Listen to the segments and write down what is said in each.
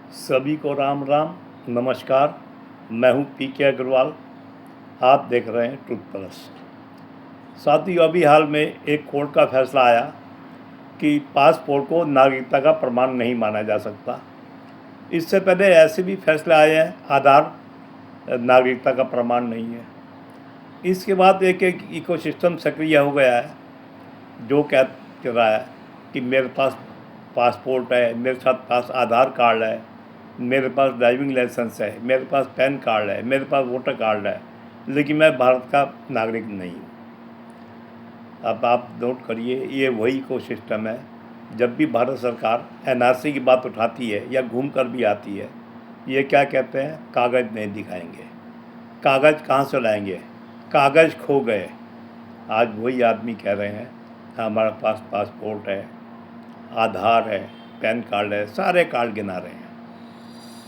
सभी को राम राम नमस्कार। मैं हूं पीके अग्रवाल। आप देख रहे हैं ट्रुथ प्लस। साथियों, अभी हाल में एक कोर्ट का फैसला आया कि पासपोर्ट को नागरिकता का प्रमाण नहीं माना जा सकता। इससे पहले ऐसे भी फैसले आए हैं, आधार नागरिकता का प्रमाण नहीं है। इसके बाद एक एक इकोसिस्टम सक्रिय हो गया है जो कह रहा है कि मेरे पास पासपोर्ट है, मेरे साथ पास आधार कार्ड है, मेरे पास ड्राइविंग लाइसेंस है, मेरे पास पैन कार्ड है, मेरे पास वोटर कार्ड है, लेकिन मैं भारत का नागरिक नहीं हूँ। अब आप नोट करिए, ये वही इकोसिस्टम है। जब भी भारत सरकार एनआरसी की बात उठाती है या घूम कर भी आती है, ये क्या कहते हैं, कागज़ नहीं दिखाएंगे। कागज़ कहाँ से लाएंगे? कागज़ खो गए। आज वही आदमी कह रहे हैं हमारे पास पासपोर्ट है, आधार है, पैन कार्ड है, सारे कार्ड गिना रहे हैं।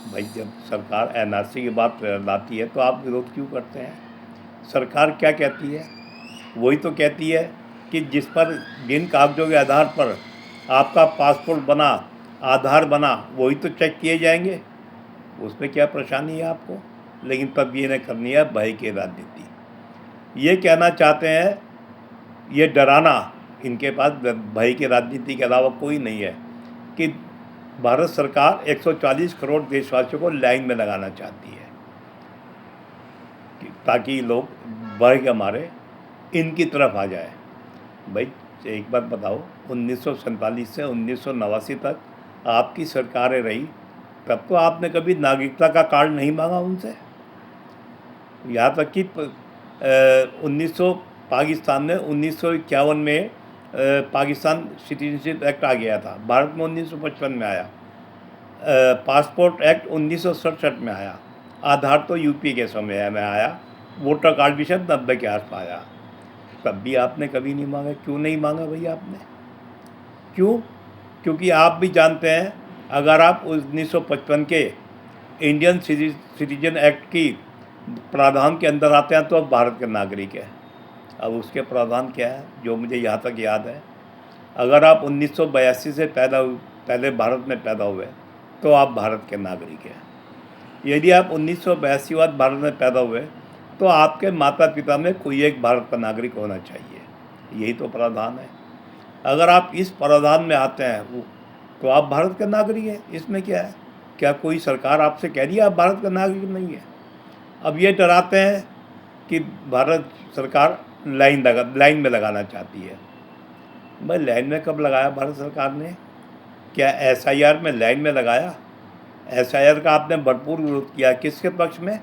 भाई, जब सरकार एनआरसी की बात लाती है तो आप विरोध क्यों करते हैं? सरकार क्या कहती है? वही तो कहती है कि जिस पर जिन कागजों के आधार पर आपका पासपोर्ट बना, आधार बना, वही तो चेक किए जाएंगे। उसमें क्या परेशानी है आपको? लेकिन तब ये नहीं करनी है भय की राजनीति। ये कहना चाहते हैं, ये डराना, इनके पास भय की राजनीति के अलावा कोई नहीं है कि भारत सरकार 140 करोड़ देशवासियों को लाइन में लगाना चाहती है ताकि लोग भय के मारे इनकी तरफ आ जाए। भाई, एक बात बताओ, 1947 से 1989 तक आपकी सरकारें रही, तब तो आपने कभी नागरिकता का कार्ड नहीं मांगा उनसे। यहाँ तक कि 1900 पाकिस्तान में 1951 में पाकिस्तान सिटीजनशिप एक्ट आ गया था। भारत में 1955 में आया। पासपोर्ट एक्ट 1967 में आया। आधार तो यूपी के समय में आया। वोटर कार्ड भी शायद 90 के आसपास आया। तब भी आपने कभी नहीं मांगा। क्यों नहीं मांगा भैया आपने? क्यों? क्योंकि आप भी जानते हैं, अगर आप 1955 के इंडियन सिटीजन एक्ट की प्रावधान के अंदर आते हैं तो अब भारत के नागरिक हैं। अब उसके प्रावधान क्या है, जो मुझे यहाँ तक याद है, अगर आप 1982 से पहले भारत में पैदा हुए तो आप भारत के नागरिक हैं। यदि आप 1982 बाद भारत में पैदा हुए तो आपके माता पिता में कोई एक भारत का नागरिक होना चाहिए। यही तो प्रावधान है। अगर आप इस प्रावधान में आते हैं तो आप भारत के नागरिक हैं। इसमें क्या है? क्या कोई सरकार आपसे कह रही है आप भारत का नागरिक नहीं है? अब ये डराते हैं कि भारत सरकार लाइन में लगाना चाहती है। भाई, लाइन में कब लगाया भारत सरकार ने? क्या एसआईआर में लाइन में लगाया? एसआईआर का आपने भरपूर विरोध किया। किसके पक्ष में?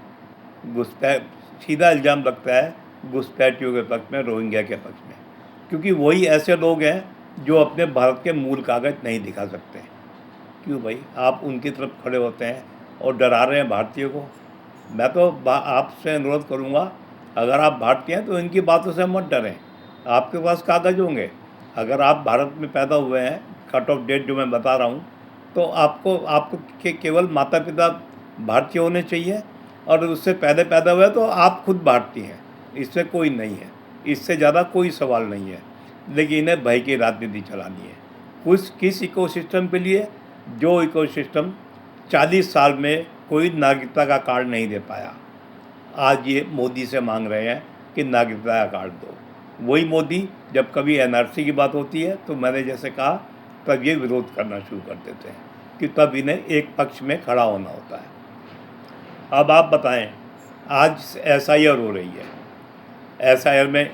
घुसपैठ। सीधा इल्ज़ाम लगता है घुसपैठियों के पक्ष में, रोहिंग्या के पक्ष में, क्योंकि वही ऐसे लोग हैं जो अपने भारत के मूल कागज नहीं दिखा सकते। क्यों भाई, आप उनकी तरफ खड़े होते हैं और डरा रहे हैं भारतीयों को? मैं तो आपसे अनुरोध करूंगा, अगर आप भारतीय हैं तो इनकी बातों से मत डरें। आपके पास कागज होंगे। अगर आप भारत में पैदा हुए हैं, कट ऑफ डेट जो मैं बता रहा हूँ, तो आपको केवल माता पिता भारतीय होने चाहिए और उससे पहले पैदा हुए तो आप खुद भारतीय हैं। इससे कोई नहीं है, इससे ज़्यादा कोई सवाल नहीं है। लेकिन इन्हें भय की राजनीति चलानी है। किस इकोसिस्टम के लिए? जो इकोसिस्टम 40 साल में कोई नागरिकता का कार्ड नहीं दे पाया, आज ये मोदी से मांग रहे हैं कि नागरिकता का कार्ड दो। वही मोदी जब कभी एनआरसी की बात होती है तो मैंने जैसे कहा, तब ये विरोध करना शुरू कर देते हैं कि तब इन्हें एक पक्ष में खड़ा होना होता है। अब आप बताएं, आज एसआईआर हो रही है। एसआईआर में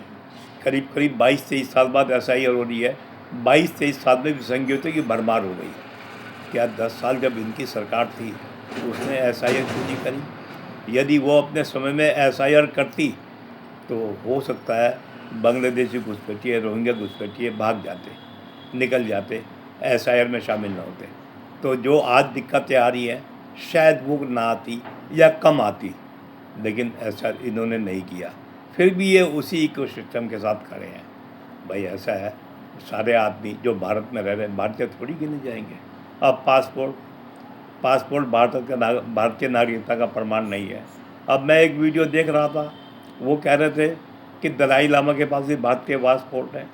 करीब 22-23 साल बाद एसआईआर हो रही है। 22-23 साल में विसंगतियों की भरमार हो गई। क्या 10 साल जब इनकी सरकार थी तो उसने एसआईआर क्यों नहीं करी? यदि वो अपने समय में एसआईआर करती तो हो सकता है बांग्लादेशी घुसपैठिए, रोहिंग्या घुसपैठिए भाग जाते, निकल जाते, एसआईआर में शामिल न होते। तो जो आज दिक्कतें आ रही हैं, शायद वो ना आती या कम आती, लेकिन ऐसा इन्होंने नहीं किया। फिर भी ये उसी इकोसिस्टम के साथ खड़े हैं। भाई, ऐसा है, सारे आदमी जो भारत में रह रहे हैं भारतीय थोड़ी गिने जाएंगे। अब पासपोर्ट भारतीय नागरिकता का प्रमाण नहीं है। अब मैं एक वीडियो देख रहा था, वो कह रहे थे कि दलाई लामा के पास भी भारतीय पासपोर्ट है।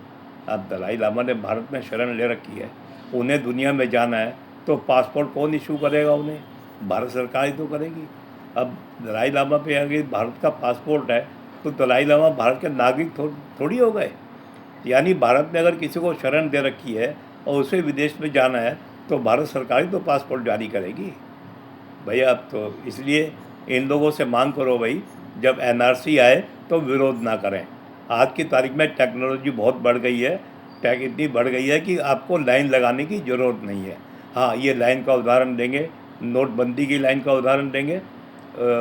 अब दलाई लामा ने भारत में शरण ले रखी है, उन्हें दुनिया में जाना है तो पासपोर्ट कौन इशू करेगा उन्हें? भारत सरकार ही तो करेगी। अब दलाई लामा पे अगर भारत का पासपोर्ट है तो दलाई लामा भारत के नागरिक थोड़ी हो गए। यानी भारत ने अगर किसी को शरण दे रखी है और उसे विदेश में जाना है तो भारत सरकार ही तो पासपोर्ट जारी करेगी भैया। अब तो इसलिए इन लोगों से मांग करो भाई, जब एनआरसी आए तो विरोध ना करें। आज की तारीख में टेक्नोलॉजी बहुत बढ़ गई है, टेक इतनी बढ़ गई है कि आपको लाइन लगाने की ज़रूरत नहीं है। हाँ, ये लाइन का उदाहरण देंगे, नोटबंदी की लाइन का उदाहरण देंगे,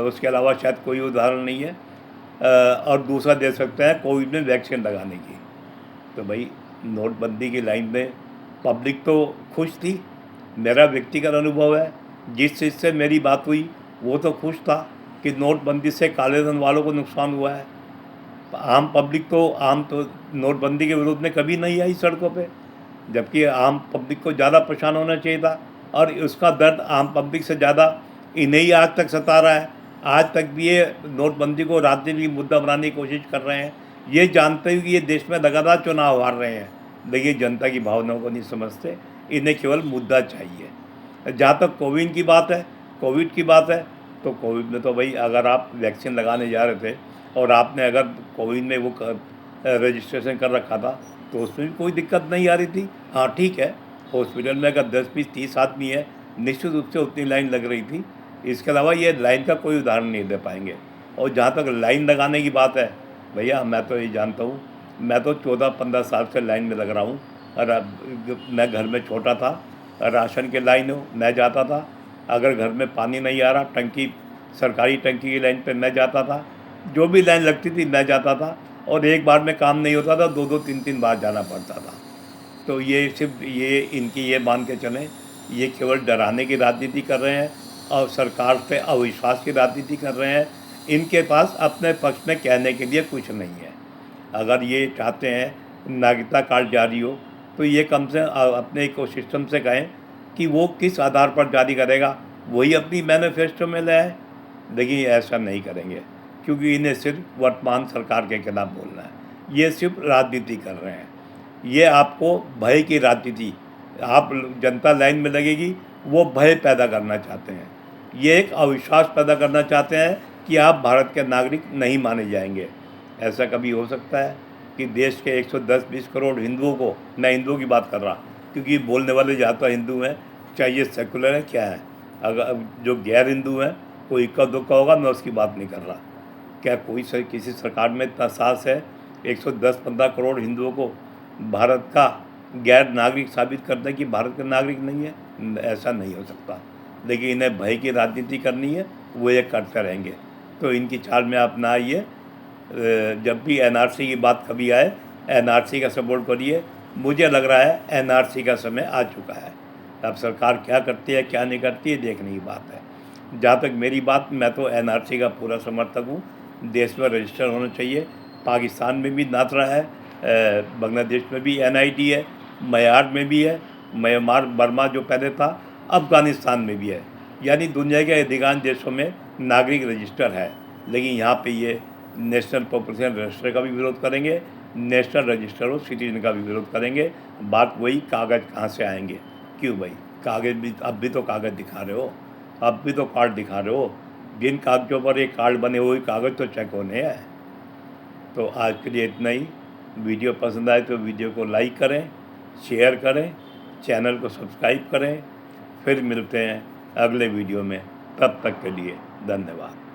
उसके अलावा शायद कोई उदाहरण नहीं है। और दूसरा दे सकते हैं कोविड में वैक्सीन लगाने की। तो भाई नोटबंदी की लाइन में पब्लिक तो खुश थी, मेरा व्यक्तिगत अनुभव है, जिस चीज़ से मेरी बात हुई वो तो खुश था कि नोटबंदी से काले धन वालों को नुकसान हुआ है। आम पब्लिक तो नोटबंदी के विरोध में कभी नहीं आई सड़कों पे, जबकि आम पब्लिक को ज़्यादा परेशान होना चाहिए था। और उसका दर्द आम पब्लिक से ज़्यादा इन्हें ही आज तक सता रहा है। आज तक भी ये नोटबंदी को राजनीतिक मुद्दा बनाने की कोशिश कर रहे हैं, ये जानते हुए कि ये देश में लगातार चुनाव हार रहे हैं, लेकिन जनता की भावनाओं को नहीं समझते। इन्हें केवल मुद्दा चाहिए। जहाँ तक कोविड की बात है, तो कोविड में तो भाई अगर आप वैक्सीन लगाने जा रहे थे और आपने अगर कोविड में वो रजिस्ट्रेशन कर रखा था तो उसमें भी कोई दिक्कत नहीं आ रही थी। हाँ ठीक है, हॉस्पिटल में अगर 10, 20, 30 आदमी है, निश्चित रूप से उतनी लाइन लग रही थी। इसके अलावा ये लाइन का कोई उदाहरण नहीं दे पाएंगे। और जहाँ तक लाइन लगाने की बात है, भैया मैं तो ये जानता हूँ, मैं तो 14-15 साल से लाइन में लग रहा हूँ। और मैं घर में छोटा था, राशन की लाइन हो मैं जाता था, अगर घर में पानी नहीं आ रहा टंकी, सरकारी टंकी की लाइन पे मैं जाता था, जो भी लाइन लगती थी मैं जाता था। और एक बार में काम नहीं होता था, 2-2, 3-3 बार जाना पड़ता था। तो ये सिर्फ ये मान के चलें, ये केवल डराने की राजनीति कर रहे हैं और सरकार पे अविश्वास की राजनीति कर रहे हैं। इनके पास अपने पक्ष में कहने के लिए कुछ नहीं है। अगर ये चाहते हैं नागरिकता कार्ड जारी हो तो ये कम से अपने इकोसिस्टम से कहें कि वो किस आधार पर जारी करेगा, वही अपनी मैनिफेस्टो में ले आए। लेकिन ऐसा नहीं करेंगे, क्योंकि इन्हें सिर्फ वर्तमान सरकार के खिलाफ बोलना है। ये सिर्फ राजनीति कर रहे हैं, ये आपको भय की राजनीति, आप जनता लाइन में लगेगी, वो भय पैदा करना चाहते हैं। ये एक अविश्वास पैदा करना चाहते हैं कि आप भारत के नागरिक नहीं माने जाएंगे। ऐसा कभी हो सकता है कि देश के 110-20 करोड़ हिंदुओं को, मैं हिंदुओं की बात कर रहा क्योंकि बोलने वाले ज़्यादातर हिंदू हैं, चाहे ये सेकुलर है क्या है, अगर जो गैर हिंदू हैं कोई इक्का दुक्का होगा, मैं उसकी बात नहीं कर रहा। क्या किसी सरकार में इतना साहस है 110-15 करोड़ हिंदुओं को भारत का गैर नागरिक साबित करना कि भारत के नागरिक नहीं है? ऐसा नहीं हो सकता। लेकिन इन्हें भय की राजनीति करनी है, वो ये करते रहेंगे। तो इनकी चाल में आप ना आइए। जब भी एनआरसी की बात कभी आए, एनआरसी का सपोर्ट करिए। मुझे लग रहा है एनआरसी का समय आ चुका है। अब सरकार क्या करती है क्या नहीं करती है देखने की बात है। जहाँ तक मेरी बात, मैं तो एनआरसी का पूरा समर्थक हूँ। देश में रजिस्टर होना चाहिए। पाकिस्तान में भी नातरा है, बांग्लादेश में भी एनआईडी है, म्यांमार में भी है, म्यांमार बर्मा जो पहले था, अफ़गानिस्तान में भी है। यानी दुनिया के अधिकांश देशों में नागरिक रजिस्टर है। लेकिन यहाँ पे ये नेशनल पॉपुलेशन रजिस्टर का भी विरोध करेंगे, नेशनल रजिस्टर ऑफ सिटीजन का भी विरोध करेंगे। बात वही, कागज़ कहाँ से आएंगे? क्यों भाई, कागज़ भी अब भी तो कागज़ दिखा रहे हो, अब भी तो कार्ड दिखा रहे हो। जिन कागज़ों पर ये कार्ड बने हुए कागज़ तो चेक होने हैं। तो आज के लिए इतना ही। वीडियो पसंद आए तो वीडियो को लाइक करें, शेयर करें, चैनल को सब्सक्राइब करें। फिर मिलते हैं अगले वीडियो में, तब तक के लिए धन्यवाद।